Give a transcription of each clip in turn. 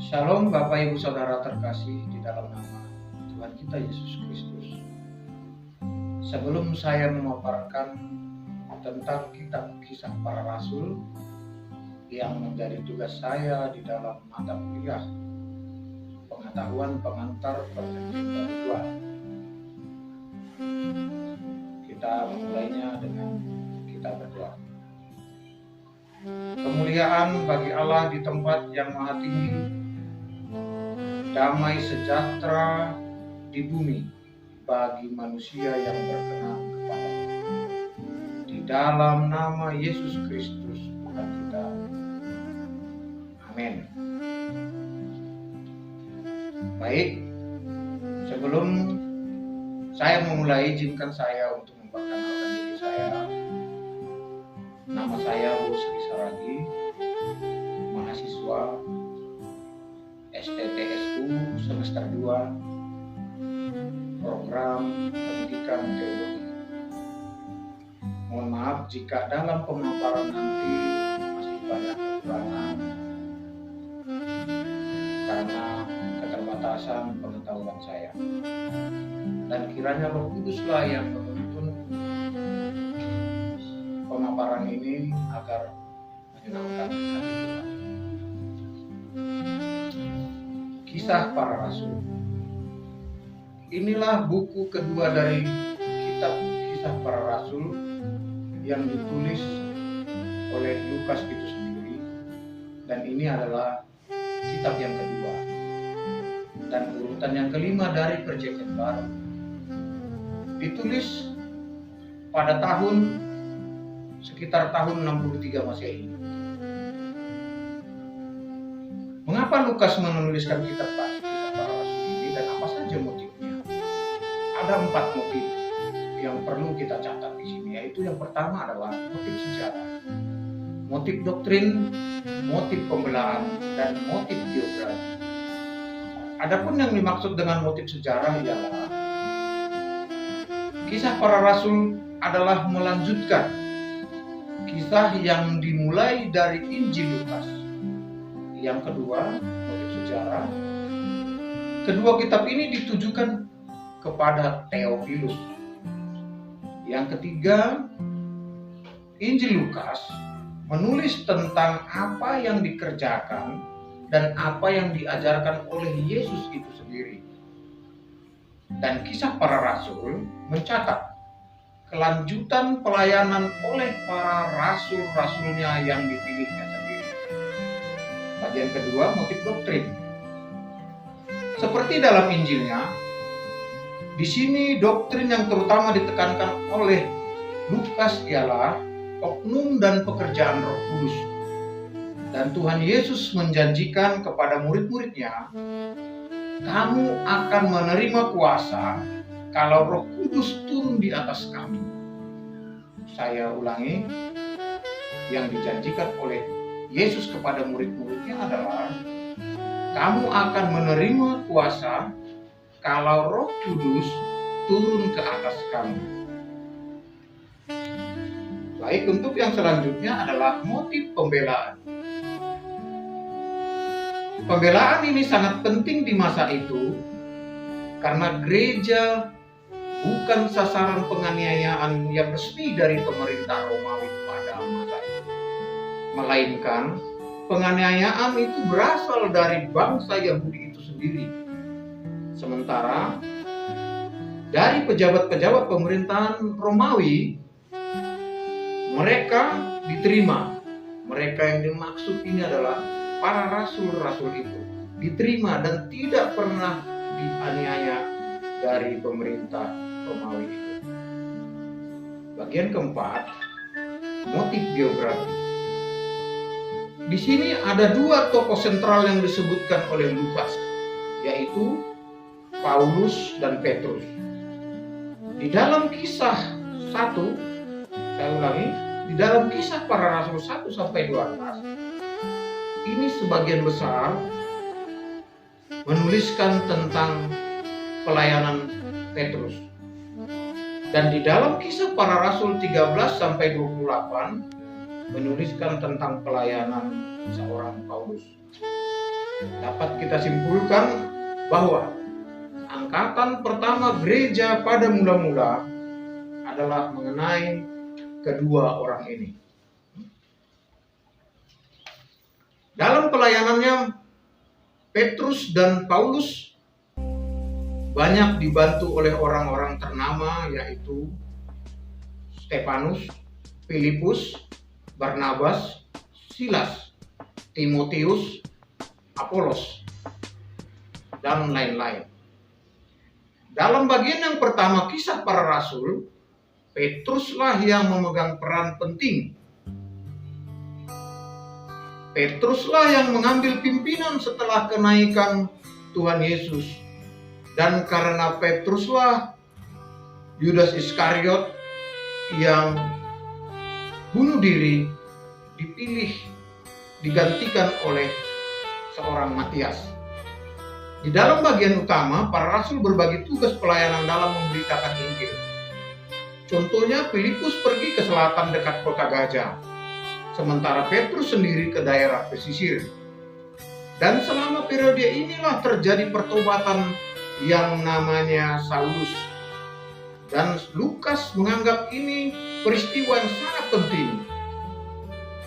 Shalom Bapak Ibu Saudara terkasih di dalam nama Tuhan kita Yesus Kristus. Sebelum saya memaparkan tentang kitab Kisah Para Rasul yang menjadi tugas saya di dalam mata kuliah pengetahuan pengantar perjanjian baru 2, kita memulainya dengan kita berdoa. Kemuliaan bagi Allah di tempat yang maha tinggi, damai sejahtera di bumi bagi manusia yang berkenan kepada-Nya. Di dalam nama Yesus Kristus Tuhan kita. Amin. Baik, sebelum saya memulai, izinkan saya untuk memperkenalkan diri saya. Nama saya Bosri Saragi, mahasiswa STTSU semester 2, program pendidikan teologi. Mohon maaf jika dalam pemaparan nanti masih banyak kekurangan karena keterbatasan pengetahuan saya. Dan kiranya Roh Kuduslah yang menuntun pemaparan ini agar menyenangkan hati Tuhan. Kisah Para Rasul. Inilah buku kedua dari kitab Kisah Para Rasul yang ditulis oleh Lukas itu sendiri, dan ini adalah kitab yang kedua dan urutan yang kelima dari Perjanjian Baru. Ditulis pada sekitar tahun 63 Masehi. Mengapa Lukas menuliskan kitab Kisah Para Rasul ini dan apa saja motifnya? Ada 4 motif yang perlu kita catat di sini, yaitu yang pertama adalah motif sejarah, motif doktrin, motif pembelaan, dan motif biografi. Adapun yang dimaksud dengan motif sejarah ialah Kisah Para Rasul adalah melanjutkan kisah yang dimulai dari Injil Lukas. Yang kedua, motif sejarah. Kedua kitab ini ditujukan kepada Theophilus. Yang ketiga, Injil Lukas menulis tentang apa yang dikerjakan dan apa yang diajarkan oleh Yesus itu sendiri. Dan Kisah Para Rasul mencatat kelanjutan pelayanan oleh para rasul-rasulnya yang dipilihnya sendiri. Bagian kedua, motif doktrin. Seperti dalam Injilnya, di sini doktrin yang terutama ditekankan oleh Lukas ialah oknum dan pekerjaan Roh Kudus. Dan Tuhan Yesus menjanjikan kepada murid-muridnya, kamu akan menerima kuasa kalau Roh Kudus turun di atas kamu. Saya ulangi, yang dijanjikan oleh Yesus kepada murid-muridnya adalah kamu akan menerima kuasa kalau Roh Kudus turun ke atas kamu. Baik, untuk yang selanjutnya adalah motif pembelaan. Pembelaan ini sangat penting di masa itu karena gereja bukan sasaran penganiayaan yang resmi dari pemerintah Romawi pada masa itu, melainkan penganiayaan itu berasal dari bangsa Yahudi itu sendiri. Sementara dari pejabat-pejabat pemerintahan Romawi, mereka diterima. Mereka yang dimaksud ini adalah para rasul-rasul itu, diterima dan tidak pernah dianiaya dari pemerintah Romawi itu. Bagian keempat, motif biografi. Di sini ada 2 tokoh sentral yang disebutkan oleh Lukas, yaitu Paulus dan Petrus. Di dalam kisah 1, saya ulangi, di dalam Kisah Para Rasul 1-12, ini sebagian besar menuliskan tentang pelayanan Petrus. Dan di dalam Kisah Para Rasul 13-28 menuliskan tentang pelayanan seorang Paulus. dapat kita simpulkan bahwa angkatan pertama gereja pada mula-mula adalah mengenai kedua orang ini. Dalam pelayanannya, Petrus dan Paulus banyak dibantu oleh orang-orang ternama, yaitu Stefanus, Filipus, Barnabas, Silas, Timotius, Apolos, dan lain-lain. Dalam bagian yang pertama Kisah Para Rasul, Petruslah yang memegang peran penting. Petruslah yang mengambil pimpinan setelah kenaikan Tuhan Yesus. Dan karena Petruslah Yudas Iskariot yang bunuh diri dipilih digantikan oleh seorang Matias. Di dalam bagian utama, para rasul berbagi tugas pelayanan dalam memberitakan Injil. Contohnya, Filipus pergi ke selatan dekat kota Gajah, sementara Petrus sendiri ke daerah pesisir. Dan selama periode inilah terjadi pertobatan yang namanya Saulus. Dan Lukas menganggap ini peristiwa yang sangat penting,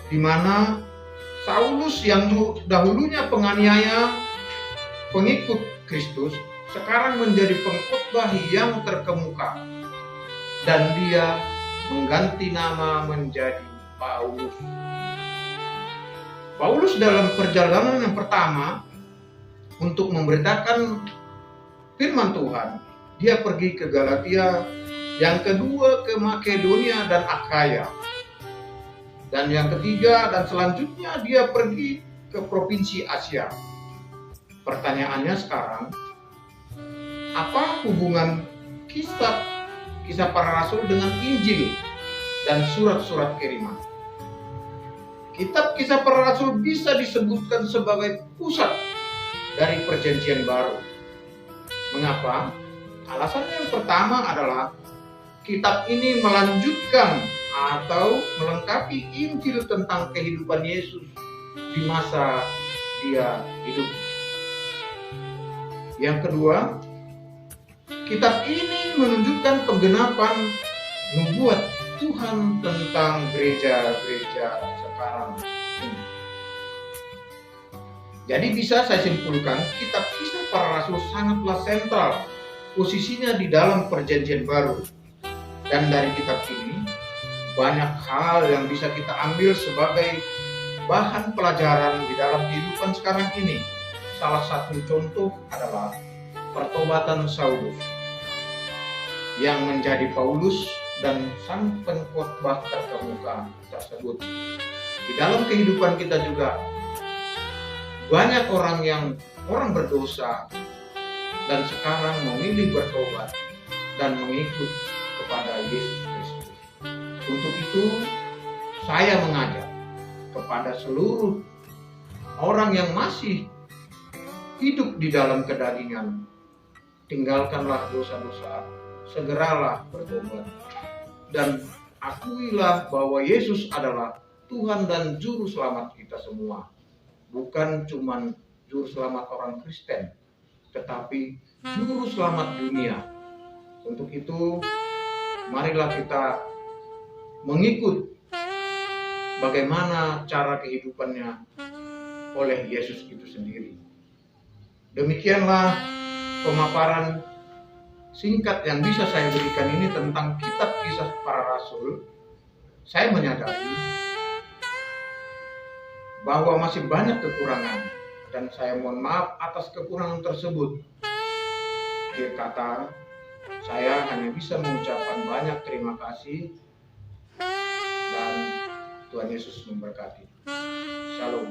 di mana Saulus yang dahulunya penganiaya pengikut Kristus sekarang menjadi pengkhotbah yang terkemuka, dan dia mengganti nama menjadi Paulus. Paulus dalam perjalanan yang pertama untuk memberitakan firman Tuhan, dia pergi ke Galatia, yang kedua ke Makedonia dan Akhaya, dan yang ketiga dan selanjutnya dia pergi ke provinsi Asia. Pertanyaannya sekarang, apa hubungan kisah para rasul dengan Injil dan surat-surat kiriman? Kitab Kisah Para Rasul bisa disebutkan sebagai pusat dari Perjanjian Baru. Mengapa? Alasan yang pertama adalah kitab ini melanjutkan atau melengkapi Injil tentang kehidupan Yesus di masa dia hidup. Yang kedua, kitab ini menunjukkan penggenapan nubuat Tuhan tentang gereja-gereja sekarang ini. Jadi bisa saya simpulkan, kitab Kisah Para Rasul sangatlah sentral posisinya di dalam Perjanjian Baru. Dan dari kitab ini banyak hal yang bisa kita ambil sebagai bahan pelajaran di dalam kehidupan sekarang ini. Salah satu contoh adalah pertobatan Saulus yang menjadi Paulus dan sang pengkhotbah terkemuka tersebut. Di dalam kehidupan kita juga banyak orang berdosa dan sekarang memilih bertobat dan mengikut kepada Yesus Kristus. Untuk itu saya mengajak kepada seluruh orang yang masih hidup di dalam kedagingan, tinggalkanlah dosa-dosa, segeralah bertobat, dan akuilah bahwa Yesus adalah Tuhan dan Juru Selamat kita semua. Bukan cuma Juru Selamat orang Kristen, tetapi Juru Selamat dunia. Untuk itu, marilah kita mengikut bagaimana cara kehidupannya oleh Yesus itu sendiri. Demikianlah pemaparan singkat yang bisa saya berikan ini tentang kitab Kisah Para Rasul. Saya menyadari bahwa masih banyak kekurangan, dan saya mohon maaf atas kekurangan tersebut. Akhir kata, saya hanya bisa mengucapkan banyak terima kasih, dan Tuhan Yesus memberkati. Shalom.